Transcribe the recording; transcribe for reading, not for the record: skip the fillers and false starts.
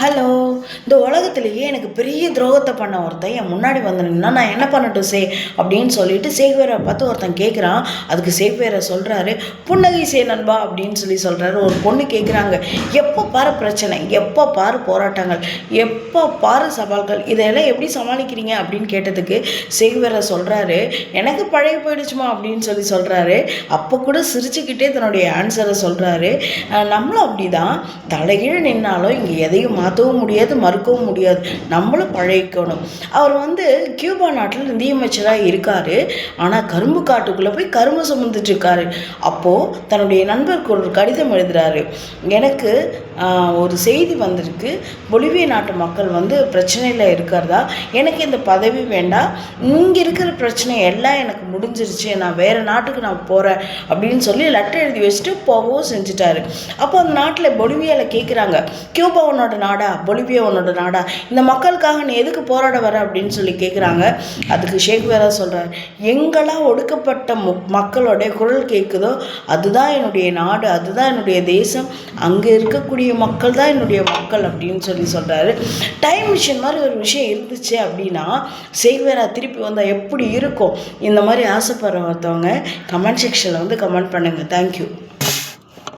Hello. இந்த உலகத்திலேயே எனக்கு பெரிய துரோகத்தை பண்ண ஒருத்தன் என் முன்னாடி வந்து நின்னா நான் என்ன பண்ணட்டும் அப்படின்னு சொல்லிட்டு சேக்வேரை பார்த்து ஒருத்தன் கேட்குறான். அதுக்கு சேக்வேரை சொல்கிறாரு, புன்னகை நண்பா அப்படின்னு சொல்கிறாரு. ஒரு பொண்ணு கேட்குறாங்க, எப்போ பாரு பிரச்சனை, எப்போ பாரு போராட்டங்கள், எப்போ பாரு சவால்கள், இதையெல்லாம் எப்படி சமாளிக்கிறீங்க அப்படின்னு கேட்டதுக்கு சேக்வேரை சொல்கிறாரு, எனக்கு பழைய போயிடுச்சுமா அப்படின்னு சொல்கிறாரு. அப்போ கூட சிரிச்சுக்கிட்டே தன்னுடைய ஆன்சரை சொல்கிறாரு. நம்மளும் அப்படி தான், தலைகீழ நின்னாலும் இங்கே எதையும் மாற்றவும் முடியாது, மறுக்கவும் முடியாது, நம்மளும் பழகிக்கணும். அவர் கியூபா நாட்டில் நிதியமைச்சராக இருக்கார். ஆனால் கரும்பு காட்டுக்குள்ளே போய் கரும்பு சுமந்துட்டு இருக்காரு. அப்போது தன்னுடைய நண்பருக்கு ஒரு கடிதம் எழுதுகிறாரு, எனக்கு ஒரு செய்தி வந்திருக்கு, பொலிவிய நாட்டு மக்கள் பிரச்சனையில் இருக்கிறதா, எனக்கு இந்த பதவி வேண்டாம், இங்கே இருக்கிற பிரச்சனை எல்லாம் எனக்கு முடிஞ்சிருச்சு, நான் வேறு நாட்டுக்கு நான் போகிறேன் அப்படின்னு சொல்லி லெட்டர் எழுதி வச்சுட்டு போகவும் செஞ்சுட்டாரு. அப்போ அந்த நாட்டில் பொலிவியாவில் கேட்குறாங்க, கியூபா உன்னோட நாடா, பொலிவியா உன்னோட நாடா, இந்த மக்களுக்காக நீ எதுக்கு போராட வர அப்படின்னு சொல்லி கேட்குறாங்க. அதுக்கு சேக்வேரா சொல்கிறார், எங்கெல்லாம் ஒடுக்கப்பட்ட மக்களுடைய குரல் கேட்குதோ அதுதான் என்னுடைய நாடு, அதுதான் என்னுடைய தேசம், அங்கே இருக்கக்கூடிய மக்கள் தான் என்னுடைய மக்கள் அப்படின்னு சொல்கிறாரு. டைம் மிஷின் மாதிரி ஒரு விஷயம் இருந்துச்சு அப்படின்னா சேக்வேரா திருப்பி வந்தால் எப்படி இருக்கும்? இந்த மாதிரி ஆசைப்படுறவங்க கமெண்ட் செக்ஷனில் கமெண்ட் பண்ணுங்கள். தேங்க்யூ.